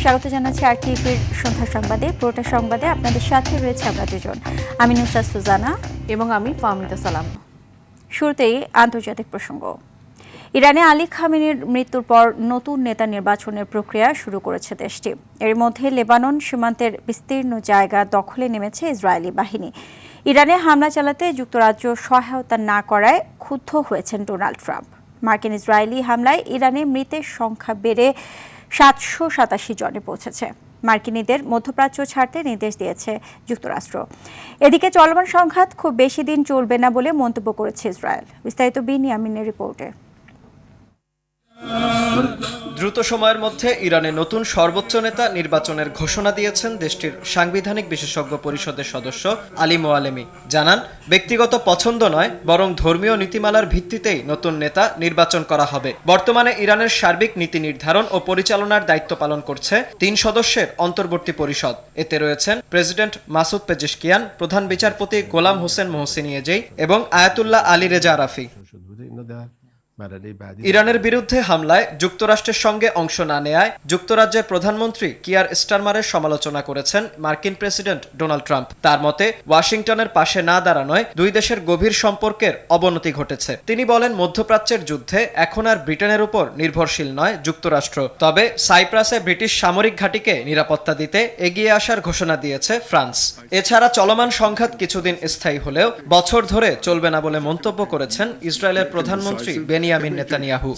স্বাগত জানাচ্ছি আরটিভির সন্ধ্যা সংবাদে। পুরোটা সংবাদে আপনাদের সাথে রয়েছে আমরা দুজন, আমি নুসরাত সুজানা এবং আমি ফাহমিদা সালাম। শুরুতেই আন্তর্জাতিক প্রসঙ্গ। ইরানে আলী খামেনির মৃত্যুর পর নতুন নেতা নির্বাচনের প্রক্রিয়া শুরু করেছে দেশটি। এর মধ্যে লেবানন সীমান্তের বিস্তীর্ণ জায়গা দখলে নেমেছে ইসরায়েলি বাহিনী। ইরানে হামলা চালাতে যুক্তরাজ্য সহায়তা না করায় ক্ষুব্ধ হয়েছেন ডোনাল্ড ট্রাম্প। মার্কিন ইসরায়েলি হামলায় ইরানে মৃতের সংখ্যা বেড়ে 787 জনে পৌঁছেছে। মার্কিনীদের মধ্যপ্রাচ্য ছাড়তে নির্দেশ দিয়েছে যুক্তরাষ্ট্র। এদিকে চলমান সংঘাত খুব বেশি দিন চলবে না বলে মন্তব্য করেছে ইসরায়েল। বিস্তারিত বিনিয়ামিনের রিপোর্টে। দ্রুত সময়ের মধ্যে ইরানে নতুন সর্বোচ্চ নেতা নির্বাচনের ঘোষণা দিয়েছেন দেশটির সাংবিধানিক বিশেষজ্ঞ পরিষদের সদস্য আলী মোয়ালেমি। জানান, ব্যক্তিগত পছন্দ নয় বরং ধর্মীয় নীতিমালার ভিত্তিতেই নতুন নেতা নির্বাচন করা হবে। বর্তমানে ইরানের সার্বিক নীতি নির্ধারণ ও পরিচালনার দায়িত্ব পালন করছে 3 সদস্যের অন্তর্বর্তী পরিষদ। এতে রয়েছেন প্রেসিডেন্ট মাসুদ পেজেশকিয়ান, প্রধান বিচারপতি গোলাম হোসেন মোহসিনিয়েজেই এবং আয়াতুল্লাহ আলী রেজা আরাফি। ইরানের বিরুদ্ধে হামলায় যুক্তরাষ্ট্রের সঙ্গে অংশ না নেয়ায় যুক্তরাজ্যের প্রধানমন্ত্রী কিয়ার স্টারমারের সমালোচনা করেছেন মার্কিন প্রেসিডেন্ট ডোনাল্ড ট্রাম্প। তার মতে, ওয়াশিংটনের পাশে না দাঁড়ানোয় দুই দেশের গভীর সম্পর্কের অবনতি ঘটেছে। তিনি বলেন, মধ্যপ্রাচ্যের যুদ্ধে এখন আর ব্রিটেনের উপর নির্ভরশীল নয় যুক্তরাষ্ট্র। তবে সাইপ্রাসে ব্রিটিশ সামরিক ঘাঁটিকে নিরাপত্তা দিতে এগিয়ে আসার ঘোষণা দিয়েছে ফ্রান্স। এছাড়া চলমান সংঘাত কিছুদিন স্থায়ী হলেও বছর ধরে চলবে না বলে মন্তব্য করেছেন ইসরায়েলের প্রধানমন্ত্রী বেনিয়ামিন নেতানিয়াহু।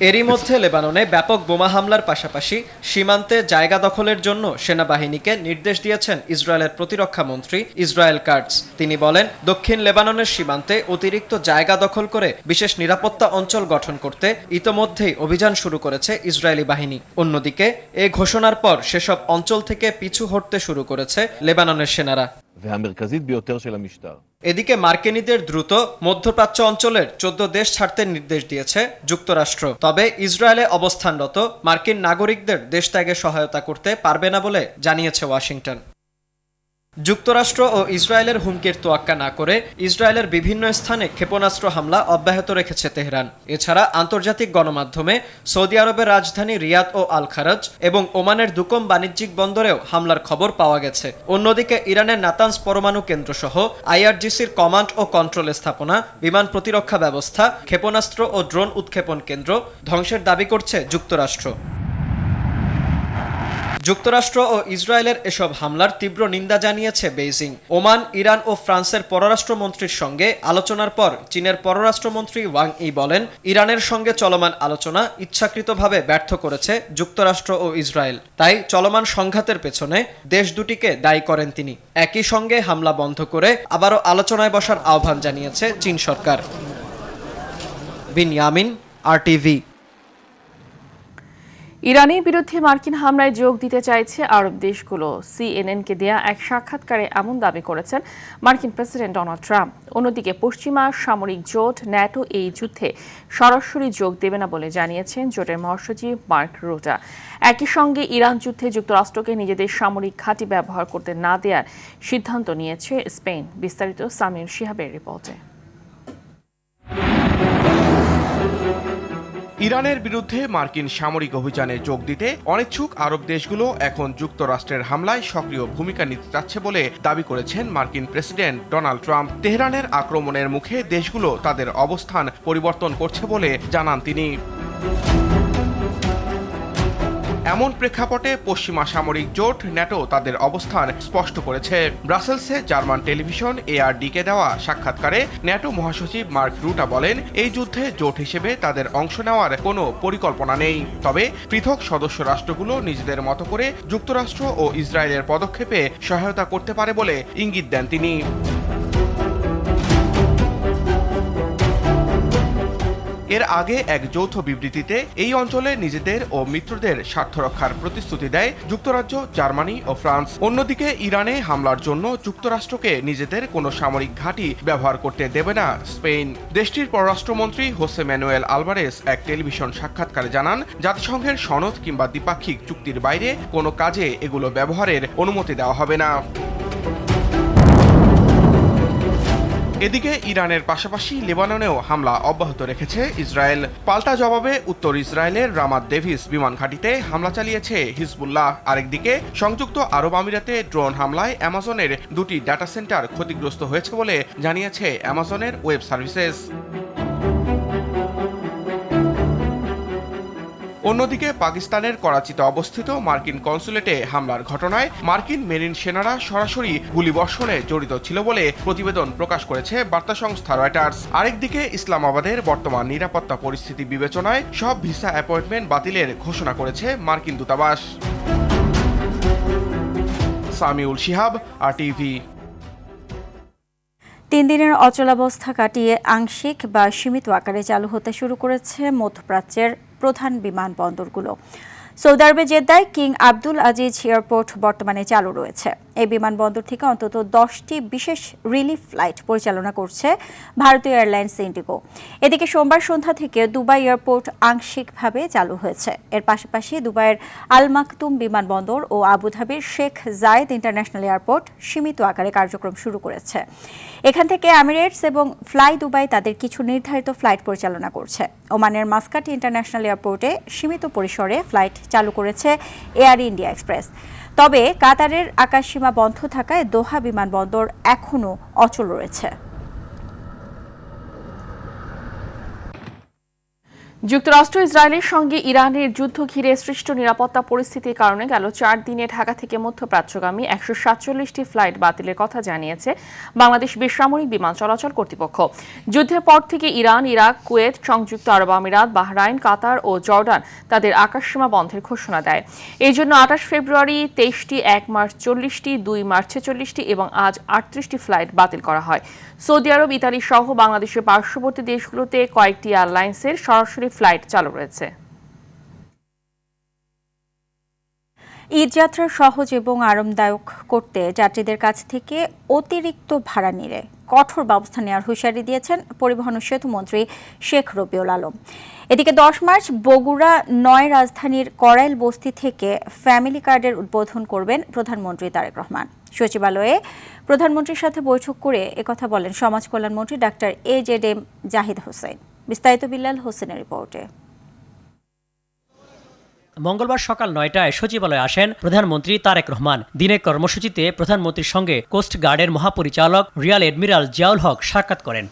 এরই মধ্যে লেবাননে ব্যাপক বোমা হামলার পাশাপাশি সীমান্তে জায়গা দখলের জন্য সেনাবাহিনীকে নির্দেশ দিয়েছেন ইসরায়েলের প্রতিরক্ষা মন্ত্রী ইসরায়েল কাটজ। তিনি বলেন, দক্ষিণ লেবাননের সীমান্তে অতিরিক্ত জায়গা দখল করে বিশেষ নিরাপত্তা অঞ্চল গঠন করতে ইতোমধ্যেই অভিযান শুরু করেছে ইসরায়েলি বাহিনী। অন্যদিকে এ ঘোষণার পর সেসব অঞ্চল থেকে পিছু হটতে শুরু করেছে লেবাননের সেনারা। এদিকে মার্কিনীদের দ্রুত মধ্যপ্রাচ্য অঞ্চলের 14 দেশ ছাড়তে নির্দেশ দিয়েছে যুক্তরাষ্ট্র। তবে ইসরায়েলে অবস্থানরত মার্কিন নাগরিকদের দেশ ত্যাগে সহায়তা করতে পারবে না বলে জানিয়েছে ওয়াশিংটন। যুক্তরাষ্ট্র ও ইসরায়েলের হুমকির তোয়াক্কা না করে ইসরায়েলের বিভিন্ন স্থানে ক্ষেপণাস্ত্র হামলা অব্যাহত রেখেছে তেহরান। এছাড়া আন্তর্জাতিক গণমাধ্যমে সৌদি আরবের রাজধানী রিয়াদ ও আল খারাজ এবং ওমানের দুকম বাণিজ্যিক বন্দরেও হামলার খবর পাওয়া গেছে। অন্যদিকে ইরানের নাতানজ পরমাণু কেন্দ্র সহ আইআরজিসির কমান্ড ও কন্ট্রোল স্থাপনা, বিমান প্রতিরক্ষা ব্যবস্থা, ক্ষেপণাস্ত্র ও ড্রোন উৎক্ষেপণ কেন্দ্র ধ্বংসের দাবি করছে যুক্তরাষ্ট্র। যুক্তরাষ্ট্র ও ইসরায়েলের এসব হামলার তীব্র নিন্দা জানিয়েছে বেইজিং। ওমান, ইরান ও ফ্রান্সের পররাষ্ট্রমন্ত্রীর সঙ্গে আলোচনার পর চীনের পররাষ্ট্রমন্ত্রী ওয়াং ই বলেন, ইরানের সঙ্গে চলমান আলোচনা ইচ্ছাকৃতভাবে ব্যর্থ করেছে যুক্তরাষ্ট্র ও ইসরায়েল। তাই চলমান সংঘাতের পেছনে দেশ দুটিকে দায়ী করেন তিনি। একই সঙ্গে হামলা বন্ধ করে আবারও আলোচনায় বসার আহ্বান জানিয়েছে চীন সরকার। বিনিয়ামিন, আরটিভি। ইরানের বিরুদ্ধে মার্কিন হামলায় যোগ দিতে চাইছে আরব দেশগুলো। সিএনএনকে দেয়া এক সাক্ষাৎকারে এমন দাবি করেছেন মার্কিন প্রেসিডেন্ট ডোনাল্ড ট্রাম্প। অন্যদিকে পশ্চিমা সামরিক জোট ন্যাটো এই যুদ্ধে সরাসরি যোগ দেবে না বলে জানিয়েছেন জোটের মহাসচিব মার্ক রুটা। একই সঙ্গে ইরান যুদ্ধে যুক্তরাষ্ট্রকে নিজেদের সামরিক ঘাঁটি ব্যবহার করতে না দেওয়ার সিদ্ধান্ত নিয়েছে স্পেন। বিস্তারিত সামির শিহাবের রিপোর্টে। ইরানের বিরুদ্ধে মার্কিন সামরিক অভিযানে যোগ দিতে অনিচ্ছুক আরব দেশগুলো এখন যুক্তরাষ্ট্রের হামলায় সক্রিয় ভূমিকা নিতে যাচ্ছে বলে দাবি করেছেন মার্কিন প্রেসিডেন্ট ডোনাল্ড ট্রাম্প। তেহরানের আক্রমণের মুখে দেশগুলো তাদের অবস্থান পরিবর্তন করছে বলে জানান তিনি। এমন প্রেক্ষাপটে পশ্চিমা সামরিক জোট ন্যাটো তাদের অবস্থান স্পষ্ট করেছে। ব্রাসেলসে জার্মান টেলিভিশন এআরডিকে দেওয়া সাক্ষাৎকারে ন্যাটো মহাসচিব মার্ক রুটা বলেন, এই যুদ্ধে জোট হিসেবে তাদের অংশ নেওয়ার কোনো পরিকল্পনা নেই। তবে পৃথক সদস্য রাষ্ট্রগুলো নিজেদের মতো করে যুক্তরাষ্ট্র ও ইসরায়েলের পদক্ষেপে সহায়তা করতে পারে বলে ইঙ্গিত দেন তিনি। এর আগে এক যৌথ বিবৃতিতে এই অঞ্চলে নিজেদের ও মিত্রদের স্বার্থ রক্ষার প্রতিশ্রুতি দেয় যুক্তরাজ্য, জার্মানি ও ফ্রান্স। অন্যদিকে ইরানে হামলার জন্য যুক্তরাষ্ট্রকে নিজেদের কোনো সামরিক ঘাঁটি ব্যবহার করতে দেবে না স্পেন। দেশটির পররাষ্ট্রমন্ত্রী হোসে ম্যানুয়েল আলভারেস এক টেলিভিশন সাক্ষাৎকারে জানান, জাতিসংঘের সনদ কিংবা দ্বিপাক্ষিক চুক্তির বাইরে কোনো কাজে এগুলো ব্যবহারের অনুমতি দেওয়া হবে না। এদিকে ইরানের পাশাপাশি লেবাননেও হামলা অব্যাহত রেখেছে ইসরায়েল। পাল্টা জবাবে উত্তর ইসরায়েলের রামাত ডেভিস বিমান ঘাঁটিতে হামলা চালিয়েছে হিজবুল্লাহ। আরেকদিকে সংযুক্ত আরব আমিরাতে ড্রোন হামলায় অ্যামাজনের 2টি ডাটা সেন্টার ক্ষতিগ্রস্ত হয়েছে বলে জানিয়েছে অ্যামাজনের ওয়েব সার্ভিসেস। অন্যদিকে পাকিস্তানের করাচিতে অবস্থিত মার্কিন কনসুলেটে হামলার ঘটনায় মার্কিন মেরিন সেনারা সরাসরি গুলিবর্ষণে জড়িত ছিল বলে প্রতিবেদন প্রকাশ করেছে বার্তা সংস্থা রয়টার্স। আরেকদিকে ইসলামাবাদের বর্তমান নিরাপত্তা পরিস্থিতি বিবেচনায় সব ভিসা অ্যাপয়েন্টমেন্ট বাতিলের ঘোষণা করেছে মার্কিন দূতাবাস। সামিউল শিহাব, RTV। 3 দিনের অচলাবস্থা কাটিয়ে আংশিক বা সীমিত আকারে চালু হতে শুরু করেছে মধ্যপ্রাচ্যের প্রধান বিমানবন্দরগুলো। সৌদি আরবের জেদ্দায় কিং আব্দুল আজিজ এয়ারপোর্ট বর্তমানে চালু রয়েছে। এই বিমানবন্দর থেকে অন্তত 10টি বিশেষ রিলিফ ফ্লাইট পরিচালনা করছে ভারতীয় এয়ারলাইন্স ইন্ডিগো। এদিকে সোমবার সন্ধ্যা থেকে দুবাই এয়ারপোর্ট আংশিকভাবে চালু হয়েছে। এর পাশাপাশি দুবাইয়ের আল মাকতুম বিমানবন্দর ও আবুধাবির শেখ জায়েদ ইন্টারন্যাশনাল এয়ারপোর্ট সীমিত আকারে কার্যক্রম শুরু করেছে। এখান থেকে এমিরেটস এবং ফ্লাই দুবাই তাদের কিছু নির্ধারিত ফ্লাইট পরিচালনা করছে। ওমানের মাসকাট ইন্টারন্যাশনাল এয়ারপোর্টে সীমিত পরিসরে ফ্লাইট চালু করেছে এয়ার ইন্ডিয়া এক্সপ্রেস। তবে কাতারের আকাশসীমা বন্ধ থাকায় দোহা বিমানবন্দর এখনও অচল রয়েছে। যুক্তরাষ্ট্র ইসরায়েলের সঙ্গে ইরানের যুদ্ধ ঘিরে সৃষ্ট নিরাপত্তা পরিস্থিতির কারণে গেল 4 দিনে ঢাকা থেকে মধ্যপ্রাচ্যগামী 147টি ফ্লাইট বাতিলের কথা জানিয়েছে বাংলাদেশ বেসামরিক বিমান চলাচল কর্তৃপক্ষ। যুদ্ধের পর থেকে ইরান, ইরাক, কুয়েত, সংযুক্ত আরব আমিরাত, বাহরাইন, কাতার ও জর্ডান তাদের আকাশসীমা বন্ধের ঘোষণা দেয়। এই জন্য 28 ফেব্রুয়ারি 23টি, 1 মার্চ 40টি, 2 মার্চ 46টি এবং আজ 38টি ফ্লাইট বাতিল করা হয়। সৌদি আরব, ইতালি সহ বাংলাদেশের পার্শ্ববর্তী দেশগুলোতে কয়েকটি এয়ারলাইন্সের সরাসরি ফ্লাইট চালু রয়েছে। ঈদযাত্রা সহজ এবং আরামদায়ক করতে যাত্রীদের কাছ থেকে অতিরিক্ত ভাড়া নিলে কঠোর ব্যবস্থা নেওয়ার হুঁশিয়ারি দিয়েছেন পরিবহন ও সেতুমন্ত্রী শেখ রবিউল আলম। এদিকে 10 মার্চ বগুড়া 9 রাজধানীর করাইল বস্তি থেকে ফ্যামিলি কার্ডের উদ্বোধন করবেন প্রধানমন্ত্রী তারেক রহমান। সচিবালয়ে প্রধানমন্ত্রীর সাথে বৈঠক করে একথা বলেন সমাজ কল্যাণমন্ত্রী ডাক্তার AJM জাহিদ হোসেন। বিস্তারিত বিল্লাল হোসেনের রিপোর্টে। মঙ্গলবার সকাল 9টায় সচিবালয়ে আসেন প্রধানমন্ত্রী তারেক রহমান। দিনের কর্মসূচিতে প্রধানমন্ত্রীর সঙ্গে কোস্ট গার্ডের মহাপরিচালক রিয়াল এডমিরাল জিয়াউল হক সাক্ষাৎ করেন।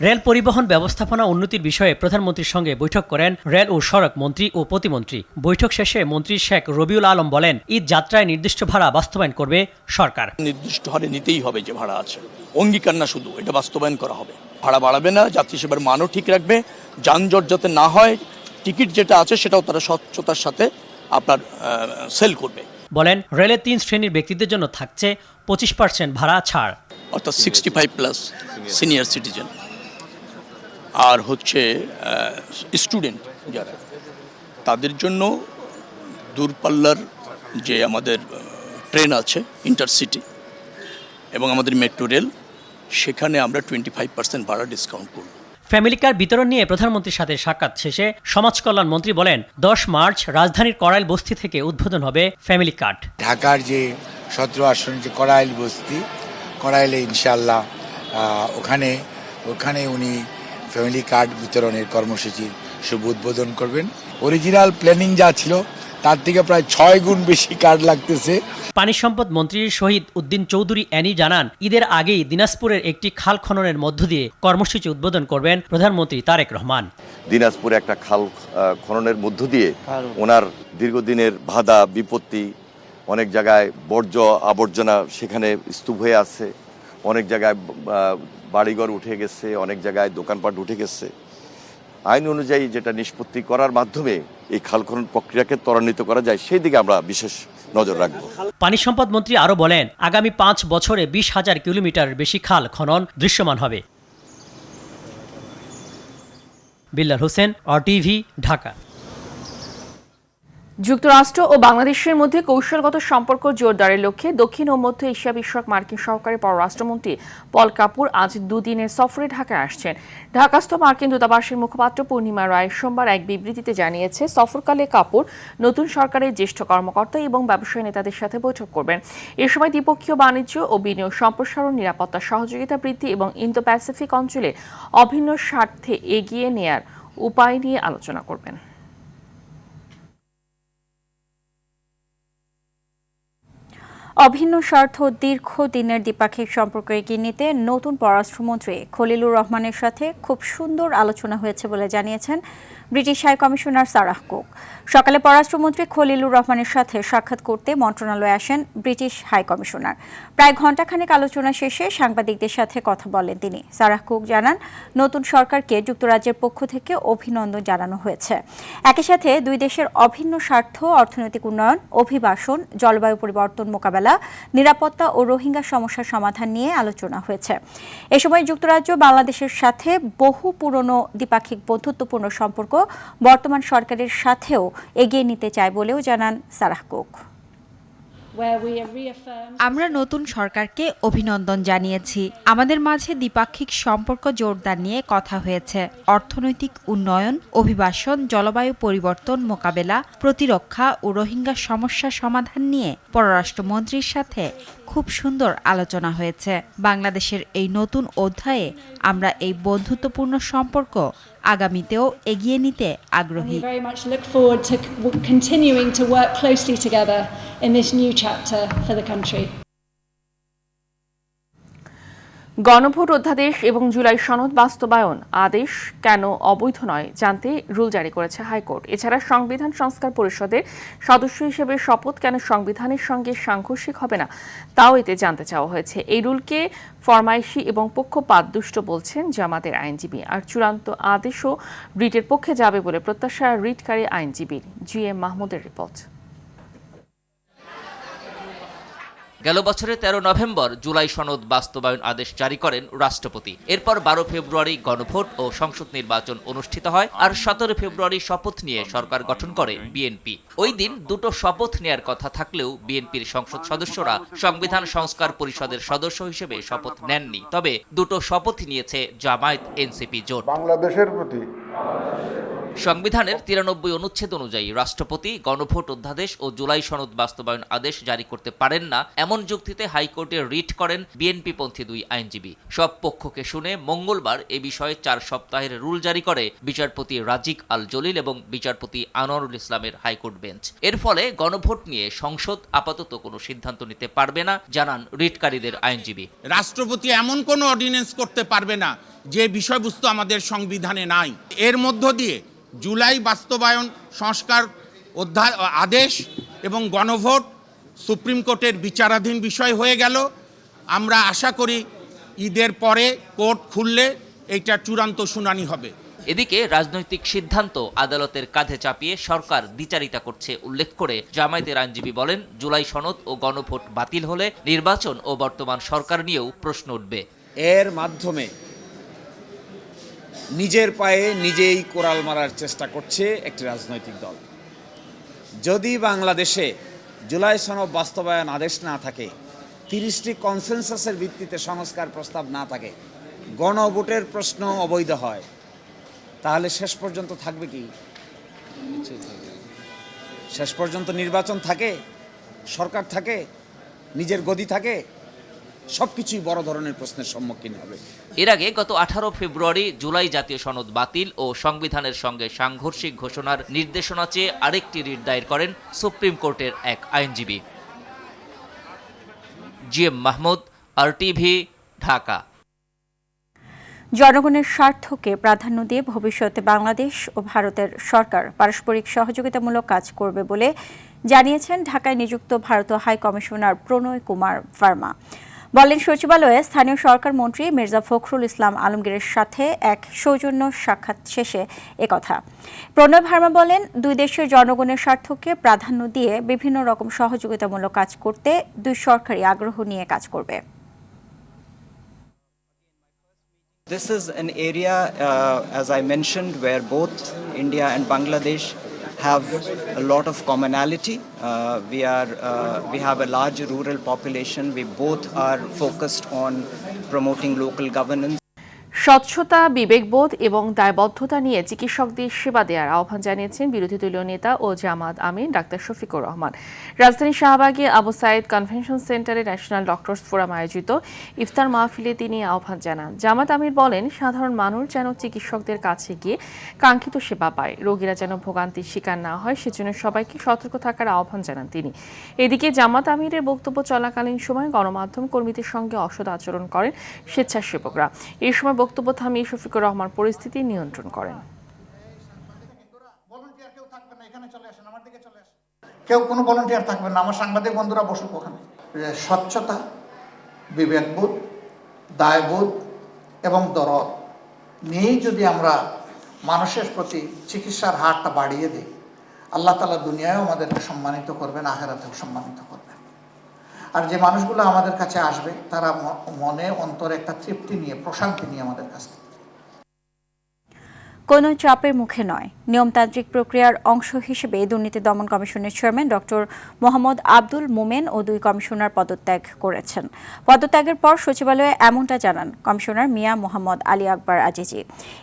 রেল পরিবহন ব্যবস্থাপনা উন্নতির বিষয়ে প্রধানমন্ত্রীর সঙ্গে বৈঠক করেন রেল ও সড়ক মন্ত্রী ও প্রতিমন্ত্রী। বৈঠক শেষে মন্ত্রী শেখ রবিউল আলম বলেন, ঈদ যাত্রায় নির্দিষ্ট ভাড়া বাস্তবায়ন করবে সরকার। নির্দিষ্ট হারে নিতেই হবে, যে ভাড়া আছে অঙ্গীকার না, শুধু এটা বাস্তবায়ন করা হবে। ভাড়া বাড়াবে না, যাত্রী সেবার মানও ঠিক রাখবে, যানজট যাতে না হয়, টিকিট যেটা আছে সেটাও তারা স্বচ্ছতার সাথে আপনার সেল করবে। বলেন, রেলে 3 শ্রেণীর ব্যক্তিদের জন্য থাকছে 25% ভাড়া ছাড়, অর্থাৎ 65+ সিনিয়র সিটিজেন, আর হচ্ছে স্টুডেন্ট যারা, তাদের জন্য দূরপাল্লার যে আমাদের ট্রেন আছে ইন্টারসিটি এবং আমাদের মেট্রো রেল, সেখানে আমরা 25% ভাড়া ডিসকাউন্ট করব। ফ্যামিলি কার্ড বিতরণ নিয়ে প্রধানমন্ত্রীর সাথে সাক্ষাৎ শেষে সমাজ কল্যাণ মন্ত্রী বলেন, 10 মার্চ রাজধানীর করাইল বস্তি থেকে উদ্বোধন হবে ফ্যামিলি কার্ড। ঢাকার যে 17 আসন যে করাইল বস্তি, করাইলে ইনশাল্লাহ ওখানে উনি ফ্যামিলি কার্ড বিতরণের কর্মসূচির শুভ উদ্বোধন করবেন। অরিজিনাল প্ল্যানিং যা ছিল তার থেকে প্রায় 6 গুণ বেশি কার্ড লাগতেছে। পানি সম্পদ মন্ত্রী শহীদ উদ্দিন চৌধুরী অ্যানি জানান, ঈদের আগেই দিনাজপুরের একটি খাল খননের মধ্য দিয়ে কর্মসূচি উদ্বোধন করবেন প্রধানমন্ত্রী তারেক রহমান। দিনাজপুরে একটা খাল খননের মধ্য দিয়ে ওনার দীর্ঘদিনের বাধা বিপত্তি, অনেক জায়গায় বর্জ্য আবর্জনা সেখানে স্তূপ হয়ে আছে, অনেক জায়গায় বাড়িঘর উঠে গেছে, অনেক জায়গায় দোকানপাট উঠে গেছে। আইন অনুযায়ী যেটা নিষ্পত্তি করার মাধ্যমে এই খাল খনন প্রক্রিয়াকে ত্বরান্বিত করা যায়, সেই দিকে আমরা বিশেষ নজর রাখব। পানি সম্পদ মন্ত্রী আরও বলেন, আগামী 5 বছরে 20,000 কিলোমিটার বেশি খাল খনন দৃশ্যমান হবে। বিল্লাল হোসেন, RTV, ঢাকা। যুক্তরাষ্ট্র ও বাংলাদেশের মধ্যে কৌশলগত সম্পর্ক জোরদারের লক্ষ্যে দক্ষিণ ও মধ্য এশিয়া বিষয়ক মার্কিন সহকারী পররাষ্ট্রমন্ত্রী পল কাপুর আজ দুদিনের সফরে ঢাকায় আসছেন। ঢাকাস্থ মার্কিন দূতাবাসের মুখপাত্র পূর্ণিমা রায় সোমবার এক বিবৃতিতে জানিয়েছে, সফরকালে কাপুর নতুন সরকারের জ্যেষ্ঠ কর্মকর্তা এবং ব্যবসায়ী নেতাদের সাথে বৈঠক করবেন। এ সময় দ্বিপক্ষীয় বাণিজ্য ও বিনিয়োগ সম্প্রসারণ, নিরাপত্তা সহযোগিতা বৃদ্ধি এবং ইন্দো প্যাসিফিক অঞ্চলে অভিন্ন স্বার্থে এগিয়ে নেয়ার উপায় নিয়ে আলোচনা করবেন। অভিন্ন স্বার্থ দীর্ঘদিনের দ্বিপাক্ষিক সম্পর্ক এগিয়ে নিতে নতুন পররাষ্ট্রমন্ত্রী খলিলুর রহমানের সাথে খুব সুন্দর আলোচনা হয়েছে বলে জানিয়েছেন British high commissioner Sarah Cook. সকালে পররাষ্ট্রমন্ত্রী খলিলুর রহমানের সাথে সাক্ষাৎ করতে মন্ত্রণালয়ে আসেন ব্রিটিশ হাই কমিশনার। প্রায় ঘণ্টাখানেক আলোচনা শেষে সাংবাদিকদের সাথে কথা বলেন তিনি। সারাহ কুক জানান, নতুন সরকারকে যুক্তরাজ্যের পক্ষ থেকে অভিনন্দন জানানো হয়েছে। একই সাথে দুই দেশের অভিন্ন স্বার্থ, অর্থনৈতিক উন্নয়ন, অভিবাসন, জলবায়ু পরিবর্তন মোকাবেলা, নিরাপত্তা ও রোহিঙ্গা সমস্যার সমাধান নিয়ে আলোচনা হয়েছে। এ সময় যুক্তরাজ্য বাংলাদেশের সাথে বহু পুরনো দ্বিপাক্ষিক বন্ধুত্বপূর্ণ সম্পর্ক বর্তমান সরকারের সাথেও এগিয়ে নিতে চায় বলেও জানান সারাহ কুক। আমরা নতুন সরকারকে অভিনন্দন জানিয়েছি। আমাদের মাঝে দ্বিপাক্ষিক সম্পর্ক জোরদার নিয়ে কথা হয়েছে। অর্থনৈতিক উন্নয়ন, অভিবাসন, জলবায়ু পরিবর্তন মোকাবেলা, প্রতিরক্ষা ও রোহিঙ্গা সমস্যা সমাধান নিয়ে পররাষ্ট্রমন্ত্রীর সাথে খুব সুন্দর আলোচনা হয়েছে। বাংলাদেশের এই নতুন অধ্যায়ে আমরা এই বন্ধুত্বপূর্ণ সম্পর্ক আগামীতেও এগিয়ে নিতে আগ্রহী। গণভোট অধ্যাদেশ এবং জুলাই সনদ বাস্তবায়ন আদেশ কেন অবৈধ নয় জানতে রুল জারি করেছে হাইকোর্ট। এছাড়া সংবিধান সংস্কার পরিষদের সদস্য হিসেবে শপথ কেন সংবিধানের সঙ্গে সাংঘর্ষিক হবে না তাও এতে জানতে চাওয়া হয়েছে। এই রুলকে ফরমাইশি এবং পক্ষপাতদুষ্ট বলছেন জামাতের আইনজীবী। আর চূড়ান্ত আদেশও রিটের পক্ষে যাবে বলে প্রত্যাশা রিটকারী আইনজীবীর। GM মাহমুদের রিপোর্ট। গেল বছরের 13 নভেম্বর জুলাই সনদ বাস্তবায়ন আদেশ জারি করেন রাষ্ট্রপতি। এরপর 12 ফেব্রুয়ারি গণভোট ও সংসদ নির্বাচন অনুষ্ঠিত হয়। আর 17 ফেব্রুয়ারি শপথ নিয়ে সরকার গঠন করে বিএনপি। ওই দিন দুটো শপথ নেয়ার কথা থাকলেও বিএনপির সংসদ সদস্যরা সংবিধান সংস্কার পরিষদের সদস্য হিসেবে শপথ নেননি। তবে দুটো শপথ নিয়েছে জামায়াত এনসিপি জোট। বাংলাদেশের প্রতি সংবিধানের 93 অনুচ্ছেদ অনুযায়ী রাষ্ট্রপতি গণভোট অধ্যাদেশ ও জুলাই সনদ বাস্তবায়ন আদেশ জারি করতে পারেন না, এমন যুক্তিতে হাইকোর্টে রিট করেন বিএনপিপন্থী দুই আইনজীবী। সব পক্ষকে শুনে মঙ্গলবার এ বিষয়ে 4 সপ্তাহের রুল জারি করে বিচারপতি রাজিক আল জলিল এবং বিচারপতি আনোয়ারুল ইসলামের হাইকোর্ট বেঞ্চ। এর ফলে গণভোট নিয়ে সংসদ আপাতত কোনো সিদ্ধান্ত নিতে পারবে না, জানান রিটকারীদের আইনজীবী। রাষ্ট্রপতি এমন কোনো অর্ডিন্যান্স করতে পারবে না যে বিষয়বস্তু আমাদের সংবিধানে নাই। এর মধ্য দিয়ে জুলাই বাস্তবায়ন সংস্কার আদেশ এবং গণভোট সুপ্রিম কোর্টের বিচারাধীন বিষয় হয়ে গেল। আমরা আশা করি ঈদের পরে কোর্ট খুললে এইটা চূড়ান্ত শুনানি হবে। এদিকে রাজনৈতিক সিদ্ধান্ত আদালতের কাঁধে চাপিয়ে সরকার দ্বিচারিতা করছে উল্লেখ করে জামায়াতের আইনজীবী বলেন, জুলাই সনদ ও গণভোট বাতিল হলে নির্বাচন ও বর্তমান সরকার নিয়েও প্রশ্ন উঠবে। এর মাধ্যমে নিজের পায়ে নিজেই কোরাল মারার চেষ্টা করছে একটি রাজনৈতিক দল। যদি বাংলাদেশে জুলাই সনদ বাস্তবায়ন আদেশ না থাকে, 30টি কনসেনসাসের ভিত্তিতে সংস্কার প্রস্তাব না থাকে, গণভোটের প্রশ্ন অবৈধ হয়, তাহলে শেষ পর্যন্ত থাকবে কি? শেষ পর্যন্ত নির্বাচন থাকে, সরকার থাকে, নিজের গদি থাকে, সবকিছুই বড় ধরনের প্রশ্নের সম্মুখীন হবে। এর আগে গত 18 ফেব্রুয়ারি জুলাই জাতীয় সনদ বাতিল ও সংবিধানের সঙ্গে সাংঘর্ষিক ঘোষণার নির্দেশনা চেয়ে আরেকটি রিট দায়ের করেন সুপ্রিম কোর্টের এক আইনজীবী। GM Mahmud, RTV, Dhaka. জনগণের স্বার্থকে প্রাধান্য দিয়ে ভবিষ্যতে বাংলাদেশ ও ভারতের সরকার পারস্পরিক সহযোগিতামূলক কাজ করবে বলে জানিয়েছেন ঢাকায় নিযুক্ত ভারতীয় হাই কমিশনার প্রণয় কুমার ভার্মা। বলেন, সচিবালয়ে স্থানীয় সরকার মন্ত্রী মির্জা ফখরুল ইসলাম আলমগীরের সাথে এক সৌজন্য সাক্ষাৎ শেষে একথা। প্রণয় ভার্মা বলেন, দুই দেশের জনগণের স্বার্থকে প্রাধান্য দিয়ে বিভিন্ন রকম সহযোগিতামূলক কাজ করতে দুই সরকারই আগ্রহ নিয়ে কাজ করবে। This is an area, as I mentioned, where both India and Bangladesh have a lot of commonality. We have a large rural population. We both are focused on promoting local governance. স্বচ্ছতা, বিবেকবোধ এবং দায়বদ্ধতা নিয়ে চিকিৎসকদের সেবা দেওয়ার আহ্বান জানিয়েছেন বিরোধী দলীয় নেতা ও জামাত আমির ডাক্তার শফিকুর রহমান। রাজধানীর শাহবাগে আবু সাইদ কনভেনশন সেন্টারে ন্যাশনাল ডক্টরস ফোরাম আয়োজিত ইফতার মাহফিলে তিনি আহ্বান জানান। জামাত আমির বলেন, সাধারণ মানুষ যেন চিকিৎসকদের কাছে গিয়ে কাঙ্ক্ষিত সেবা পায়, রোগীরা যেন ভোগান্তির শিকার না হয়, সেজন্য সবাইকে সতর্ক থাকার আহ্বান জানান তিনি। এদিকে জামাত আমিরের বক্তব্য চলাকালীন সময় গণমাধ্যম কর্মীদের সঙ্গে অসৎ আচরণ করেন স্বেচ্ছাসেবকরা। এই সময় বক্তব্য থামিয়ে শফিকুর রহমান পরিস্থিতি নিয়ন্ত্রণ করেন। কেউ কোনো ভলান্টিয়ার থাকবেন না, আমার সাংবাদিক বন্ধুরা বসুক ওখানে। স্বচ্ছতা, বিবেকবোধ, দায়বোধ এবং দরদ নিয়েই যদি আমরা মানুষের প্রতি চিকিৎসার হারটা বাড়িয়ে দিই, আল্লাহ তাআলা দুনিয়ায়ও আমাদেরকে সম্মানিত করবেন, আখিরাতেও সম্মানিত করবেন। আর যে মানুষগুলো আমাদের কাছে আসবে তারা মনে অন্তরে একটা তৃপ্তি নিয়ে, প্রশান্তি নিয়ে আমাদের কাছ থেকে। কোনো চাপের মুখে নয়, নিয়মতান্ত্রিক প্রক্রিয়ার অংশ হিসেবে দুর্নীতি দমন কমিশনের চেয়ারম্যান ডক্টর মোহাম্মদ আব্দুল মোমেন ও 2 কমিশনার পদত্যাগ করেছেন। পদত্যাগের পর সচিবালয়ে এমনটা জানান কমিশনার মিয়া মোহাম্মদ আলী আকবর আজিজি।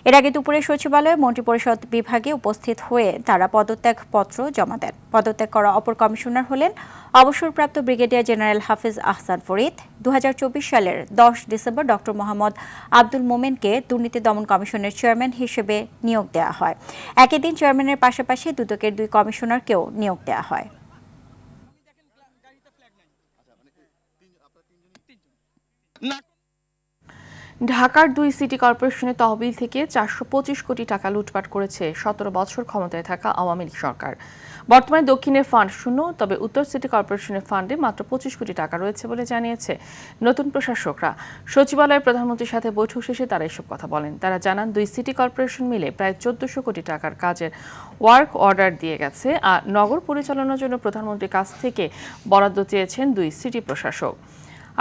এর আগে দুপুরে সচিবালয়ে মন্ত্রিপরিষদ বিভাগে উপস্থিত হয়ে তারা পদত্যাগ পত্র জমা দেন। পদত্যাগ করা অপর কমিশনার হলেন অবসরপ্রাপ্ত ব্রিগেডিয়ার জেনারেল হাফিজ আহসান ফরিদ। 2024 সালের 10 ডিসেম্বর ডক্টর মোহাম্মদ আব্দুল মোমেনকে দুর্নীতি দমন কমিশনের চেয়ারম্যান হিসেবে নিয়োগ দেওয়া হয়। একই দিন চেয়ারম্যানের পাশাপাশি দুদকের 2 কমিশনারকেও নিয়োগ দেওয়া হয়। ঢাকার 2 সিটি কর্পোরেশনের তহবিল থেকে 425 কোটি টাকা লুটপাট করেছে 17 বছর ক্ষমতায় থাকা আওয়ামী লীগ সরকার। বর্তমানে দক্ষিণের ফান্ড শূন্য, তবে উত্তর সিটি কর্পোরেশনের ফান্ডে মাত্র 25 কোটি টাকা রয়েছে বলে জানিয়েছে নতুন প্রশাসকরা। সচিবালয়ে প্রধানমন্ত্রীর সাথে বৈঠক শেষে তারা এসব কথা বলেন। তারা জানান 2 সিটি কর্পোরেশন মিলে প্রায় 1400 কোটি টাকার কাজের ওয়ার্ক অর্ডার দিয়ে গেছে, আর নগর পরিচালনার জন্য প্রধানমন্ত্রীর কাছ থেকে বরাদ্দ চেয়েছেন 2 সিটি প্রশাসক।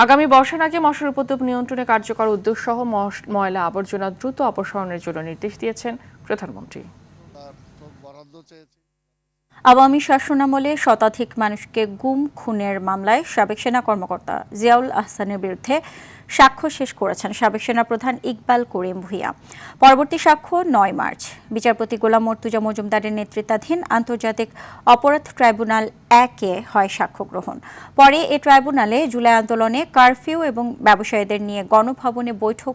আগামী বর্ষার আগে মশার উপদ্রব নিয়ন্ত্রণে কার্যকর উদ্যোগ সহ ময়লা আবর্জনা দ্রুত অপসারণের জন্য নির্দেশ দিয়েছেন প্রধানমন্ত্রী। আওয়ামী শাসনামলে শতাধিক মানুষকে গুম খুনের মামলায় সাবেক সেনা কর্মকর্তা জিয়াউল আহসানের বিরুদ্ধে সাক্ষ্য শেষ করেছেন সাবেক সেনা প্রধান ইকবাল করিম ভূঁইয়া। পরবর্তী সাক্ষ্য 9 মার্চ। বিচারপতি গোলাম মর্তুজা মজুমদারের নেতৃত্বাধীন আন্তর্জাতিক অপরাধ ট্রাইব্যুনাল 1-এ হয় সাক্ষ্য গ্রহণ। পরে এই ট্রাইব্যুনালে জুলাই আন্দোলনে কারফিউ এবং ব্যবসায়ীদের নিয়ে গণভবনে বৈঠক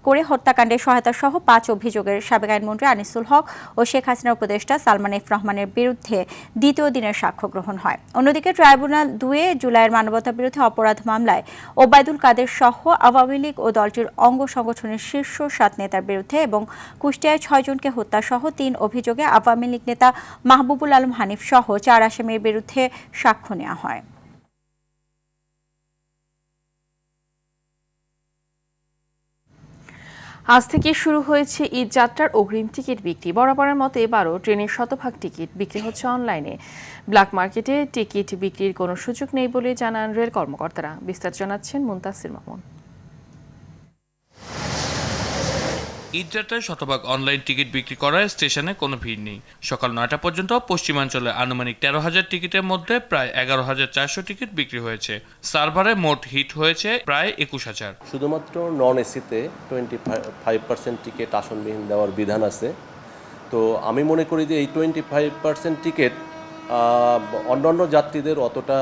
করে হত্যাকাণ্ডে সহায়তা সহ 5 অভিযোগের সাবেক আইনমন্ত্রী আনিসুল হক ও শেখ হাসিনার উপদেষ্টা সালমান এফ রহমানের বিরুদ্ধে দ্বিতীয় দিনের সাক্ষ্য গ্রহণ হয়। অন্যদিকে ট্রাইব্যুনাল 2-এ জুলাইয়ের মানবতাবিরোধী অপরাধ মামলায় ওবায়দুল কাদের সহ আওয়ামী লীগ ও দলটির অঙ্গ সংগঠনের শীর্ষ 7 নেতার বিরুদ্ধে এবং কুষ্টিয়ায় 6 জনকে হত্যা সহ 3 অভিযোগে আওয়ামী লীগ নেতা মাহবুবুল আলম হানিফ সহ 4 আসামির বিরুদ্ধে সাক্ষ্য নেওয়া হয়। আজ থেকে শুরু হয়েছে ঈদ যাত্রার অগ্রিম টিকিট বিক্রি। বরাবরের মতো এবারও ট্রেনের শতভাগ টিকিট বিক্রি হচ্ছে অনলাইনে। ব্ল্যাক মার্কেটে টিকিট বিক্রির কোনো সুযোগ নেই বলে জানান রেল কর্মকর্তারা। বিস্তারিত জানাচ্ছেন মুনতাসির মামুন। ঈদযাত্রায় শতভাগ অনলাইন টিকিট বিক্রি করায় স্টেশনে কোনো ভিড় নেই। সকাল 9টা পর্যন্ত পশ্চিমাঞ্চলে আনুমানিক 13,000 টিকিটের মধ্যে প্রায় 11,400 টিকিট বিক্রি হয়েছে। সার্ভারে মোট হিট হয়েছে প্রায় 21,000। শুধুমাত্র নন এসিতে 25% টিকিট আসনবিহীন দেওয়ার বিধান আছে। তো আমি মনে করি যে এই 25% টিকিট অন্যান্য যাত্রীদের অতটা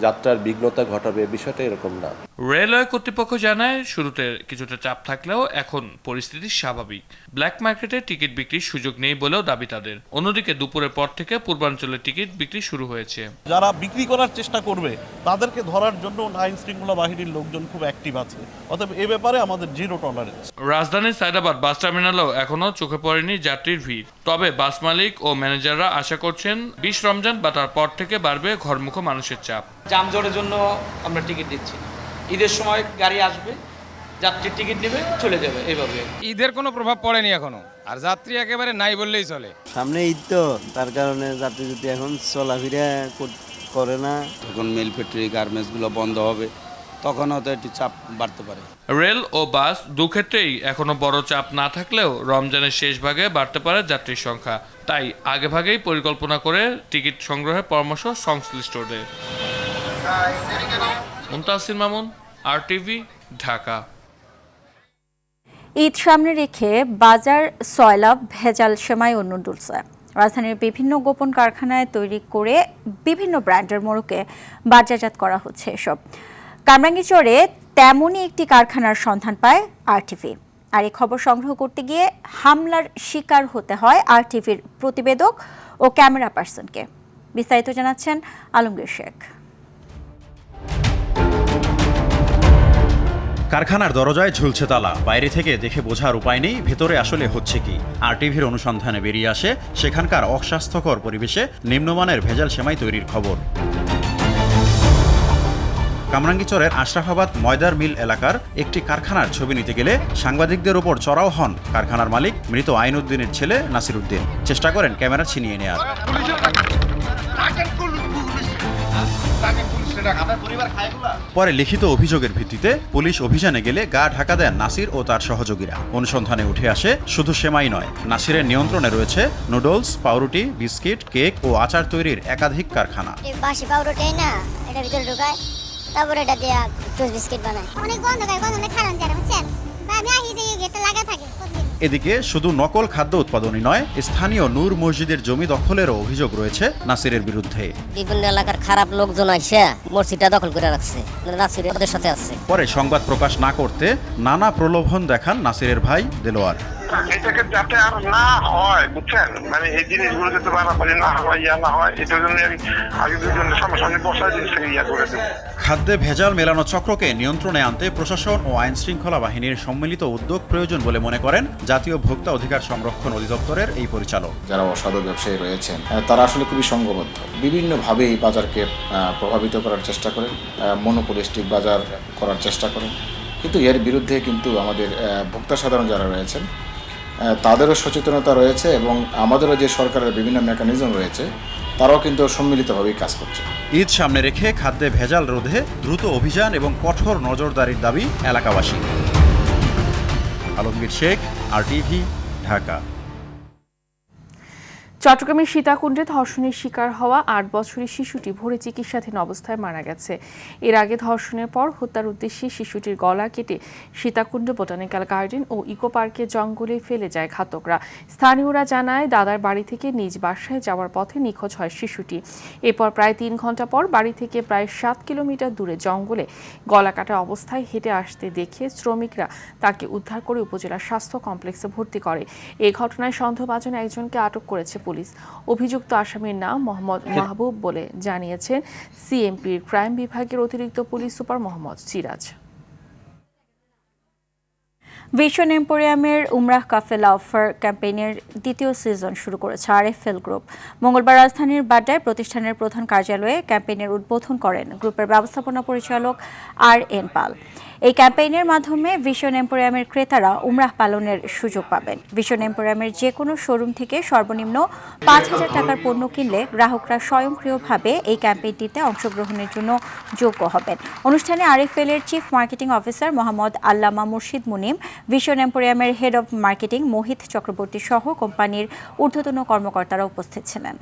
যাত্রার বিঘ্নতা ঘটাবে বিষয়টা এরকম না। রেলওয়ে কর্তৃপক্ষ জানায় শুরুতে কিছুটা চাপ থাকলেও এখন পরিস্থিতি স্বাভাবিক। ব্ল্যাক মার্কেটে টিকিট বিক্রির সুযোগ নেই বলেও দাবি তাদের। অন্যদিকে দুপুরের পর থেকে পূর্বাঞ্চলের টিকিট বিক্রি শুরু হয়েছে। যারা বিক্রি করার চেষ্টা করবে তাদেরকে ধরার জন্য আইন শৃঙ্খলা বাহিনীর লোকজন খুব অ্যাক্টিভ আছে, অতএব এ ব্যাপারে আমাদের জিরো টলারেন্স। রাজধানীর সায়দাবাদ বাস টার্মিনালেও এখনো চোখে পড়েনি যাত্রীর ভিড়। তবে বাস মালিক ও ম্যানেজাররা আশা করছেন 20 রমজান বা তারপর থেকে বাড়বে ঘরমুখো মানুষের চাপ। যানজটের জন্য আমরা টিকিট দিচ্ছি না। ঈদের সময় গাড়ি আসবে, যাত্রীর টিকিট নেবে, চলে যাবে, এইভাবে। ঈদের কোনো প্রভাব পড়েনি এখনো, আর যাত্রী একেবারে নাই বললেই চলে। সামনে ঈদ তো, তার কারণে যাত্রী যদি এখন চলাফেরা করে না, তখন মিল ফ্যাক্টরি গার্মেন্টসগুলো বন্ধ হবে, তখন হয়তো একটু চাপ বাড়তে পারে। রেল ও বাস দুক্ষেত্রেই এখনো বড় চাপ না থাকলেও রমজানের শেষ ভাগে বাড়তে পারে যাত্রীর সংখ্যা, তাই আগেভাগেই পরিকল্পনা করে টিকিট সংগ্রহের পরামর্শ সংশ্লিষ্টদের। মুনতাসির মামুন, RTV, ঢাকা। ঈদ সামনে রেখে বাজার সয়লাভ ভেজাল সেমাই ও নুডলসে রাজধানীর বিভিন্ন গোপন কারখানায় তৈরি করে বিভিন্ন ব্র্যান্ডের মোড়কে বাজারজাত করা হচ্ছে এসব। কামরাঙ্গীরচরে তেমনই একটি কারখানার সন্ধান পায় RTV। আর এই খবর সংগ্রহ করতে গিয়ে হামলার শিকার হতে হয় RTVর প্রতিবেদক ও ক্যামেরা পার্সনকে। বিস্তারিত জানাচ্ছেন আলমগীর শেখ। কারখানার দরজায় ঝুলছে তালা, বাইরে থেকে দেখে বোঝার উপায় নেই ভেতরে আসলে হচ্ছে কি। RTVর অনুসন্ধানে বেরিয়ে আসে সেখানকার অস্বাস্থ্যকর পরিবেশে নিম্নমানের ভেজাল সেমাই তৈরির খবর। কামরাঙ্গীরচরের আশরাফাবাদ ময়দার মিল এলাকার একটি কারখানার ছবি নিতে গেলে সাংবাদিকদের উপর চড়াও হন কারখানার মালিক মৃত আইনউদ্দিনের ছেলে নাসির উদ্দিন। চেষ্টা করেন ক্যামেরা ছিনিয়ে নেয়ার। পরে লিখিত অভিযোগের ভিত্তিতে পুলিশ অভিযানে গেলে গা ঢাকা দেন নাসির ও তার সহযোগীরা। অনুসন্ধানে উঠে আসে শুধু সেমাই নয়, নাসিরের নিয়ন্ত্রণে রয়েছে নুডলস, পাউরুটি, বিস্কিট, কেক ও আচার তৈরির একাধিক কারখানা। বাসি পাউরুটি না এটা ভিতরে ঢুকায়, তারপরে এটা দিয়ে টুস বিস্কিট বানায়। অনেক গন্ধ গায়, গন্ধ খারাপ যায় বুঝছেন। আমি আহি দিয়ে গেটে লাগা থাকে। এদিকে শুধু নকল খাদ্য উৎপাদনই নয়, স্থানীয় নূর মসজিদের জমি দখলেরও অভিযোগ রয়েছে নাসিরের বিরুদ্ধে। বিভিন্ন এলাকার খারাপ লোকজন আইসা মসজিদটা দখল করে রাখছে, নাসিরের ওদের সাথে আছে। পরে সংবাদ প্রকাশ না করতে নানা প্রলোভন দেখান নাসিরের ভাই দেলোয়ার। এটাকে যাতে আর না হয় বুঝছেন, মানে এই জিনিসগুলো যাতে বাড়াবাড়ি না হয়, ইয়া না হয়, এটার জন্য আগে দুজনের সামনাসামনি বসায় জিনিসটাকে ইয়া করে দেব। খাদ্যে ভেজাল মেলানো চক্রকে নিয়ন্ত্রণে আনতে প্রশাসন ও আইন শৃঙ্খলা বাহিনীর সম্মিলিত উদ্যোগ প্রয়োজন বলে মনে করেন জাতীয় ভোক্তা অধিকার সংরক্ষণ অধিদপ্তরের এই পরিচালক। যারা অসাধু ব্যবসায়ী রয়েছেন তারা আসলে খুবই সংঘবদ্ধ, বিভিন্নভাবে এই বাজারকে প্রভাবিত করার চেষ্টা করেন, মনোপলিস্টিক বাজার করার চেষ্টা করেন। কিন্তু এর বিরুদ্ধে কিন্তু আমাদের ভোক্তা সাধারণ যারা রয়েছেন তাদেরও সচেতনতা রয়েছে এবং আমাদেরও যে সরকারের বিভিন্ন মেকানিজম রয়েছে তারাও কিন্তু সম্মিলিতভাবেই কাজ করছে। ঈদ সামনে রেখে খাদ্যে ভেজাল রোধে দ্রুত অভিযান এবং কঠোর নজরদারির দাবি এলাকাবাসী। আলমগীর শেখ, RTV, ঢাকা। চট্টগ্রামের সীতাকুণ্ডে ধর্ষণের শিকার হওয়া 8 বছরের শিশুটি ভোরে চিকিৎসাধীন অবস্থায় মারা গেছে। এর আগে ধর্ষণের পর হত্যার উদ্দেশ্যে শিশুটির গলা কেটে সীতাকুণ্ড বোটানিক্যাল গার্ডেন ও ইকো পার্কের জঙ্গলে ফেলে যায় ঘাতকরা। স্থানীয়রা জানায় দাদার বাড়ি থেকে নিজ বাসায় যাওয়ার পথে নিখোঁজ হয় শিশুটি। এরপর প্রায় 3 ঘন্টা পর বাড়ি থেকে প্রায় 7 কিলোমিটার দূরে জঙ্গলে গলা কাটা অবস্থায় হেঁটে আসতে দেখে শ্রমিকরা তাকে উদ্ধার করে উপজেলা স্বাস্থ্য কমপ্লেক্সে ভর্তি করে। এই ঘটনায় সন্দেহভাজন একজনকে আটক করেছে পুলিশ। অভিযুক্ত আসামির নাম মোহাম্মদ মাহবুব বলে জানিয়েছেন CMPর ক্রাইম বিভাগের অতিরিক্ত police super Mohammad Siraj. Vision এম্পোরিয়ামের উমরাহ কাফেলা অফার ক্যাম্পেইনের দ্বিতীয় সিজন শুরু করেছে RFL গ্রুপ। মঙ্গলবার রাজধানীর বাড্ডায় প্রতিষ্ঠানের প্রধান কার্যালয়ে ক্যাম্পেইনের উদ্বোধন করেন গ্রুপের ব্যবস্থাপনা পরিচালক RN পাল। এই ক্যাম্পেইনের মাধ্যমে ভিশন এম্পোরিয়ামের ক্রেতারা উমরাহ পালনের সুযোগ পাবেন। ভিশন এম্পোরিয়ামের যে কোনো শোরুম থেকে সর্বনিম্ন 5,000 টাকার পণ্য কিনলে গ্রাহকরা স্বয়ংক্রিয়ভাবে এই ক্যাম্পেইনটিতে অংশগ্রহণের জন্য যোগ্য হবেন। অনুষ্ঠানে RFL এর chief marketing officer Mohammad Allama Murshid Munim, vision এম্পোরিয়ামের head of marketing Mohit Chakraborty সহ কোম্পানির ঊর্ধ্বতন কর্মকর্তারা উপস্থিত ছিলেন।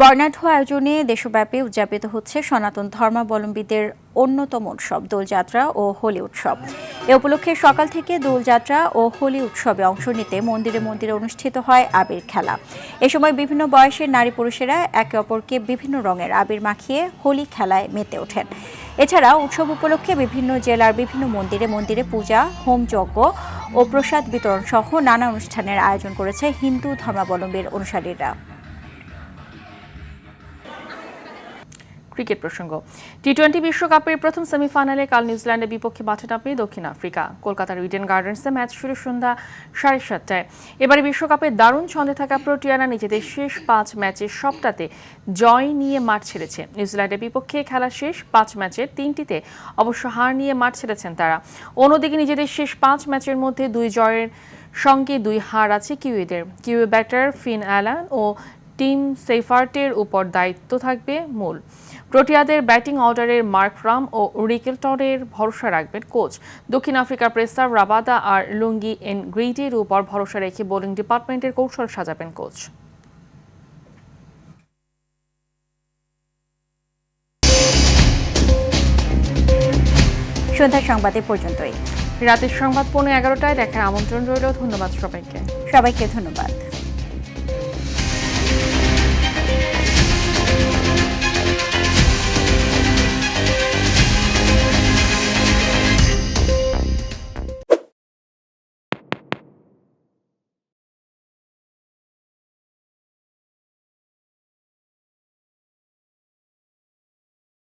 বর্ণাঢ্য আয়োজনে দেশব্যাপী উদযাপিত হচ্ছে সনাতন ধর্মাবলম্বীদের অন্যতম উৎসব দোলযাত্রা ও হোলি উৎসব। এ উপলক্ষে সকাল থেকে দোলযাত্রা ও হোলি উৎসবে অংশ নিতে মন্দিরে মন্দিরে অনুষ্ঠিত হয় আবির খেলা। এ সময় বিভিন্ন বয়সের নারী পুরুষেরা একে অপরকে বিভিন্ন রঙের আবির মাখিয়ে হোলি খেলায় মেতে ওঠেন। এছাড়া উৎসব উপলক্ষে বিভিন্ন জেলার বিভিন্ন মন্দিরে মন্দিরে পূজা, হোম যজ্ঞ ও প্রসাদ বিতরণ সহ নানা অনুষ্ঠানের আয়োজন করেছে হিন্দু ধর্মাবলম্বীর অনুসারীরা। ক্রিকেট প্রসঙ্গ। টি-20 বিশ্বকাপের প্রথম সেমিফাইনালে কাল নিউজিল্যান্ডের বিপক্ষে মাঠে নামবে দক্ষিণ আফ্রিকা। কলকাতার ইডেন গার্ডেন্সে ম্যাচ শুরু সন্ধ্যা 7:30টায়। এবারে বিশ্বকাপে দারুণ ছন্দে থাকা প্রোটিয়ানা নিজেদের শেষ 5 ম্যাচের সবটাতে জয় নিয়ে মাঠ ছেড়েছে। নিউজিল্যান্ডের বিপক্ষে খেলা শেষ 5 ম্যাচের 3টিতে অবশ্য হার নিয়ে মাঠ ছেড়েছেন তারা। অন্যদিকে নিজেদের শেষ 5 ম্যাচের মধ্যে 2 জয়ের সঙ্গে 2 হার আছে কিউইদের। কিউই ব্যাটার ফিন অ্যালান ও টিম সেফার্টের উপর দায়িত্ব থাকবে মূল। প্রোটিয়াদের ব্যাটিং অর্ডারের মার্করাম ও রিকেলটনের ভরসা রাখবেন কোচ। দক্ষিণ আফ্রিকার পেসার রাবাদা আর লুঙ্গি এনগ্রিডির উপর ভরসা রেখে বোলিং ডিপার্টমেন্টের কৌশল সাজাবেন কোচ। সন্ধ্যার সংবাদে পর্যন্তই। রাতের সংবাদ 11:15টায় দেখার আমন্ত্রণ রইল। ধন্যবাদ সবাইকে। সবাইকে ধন্যবাদ।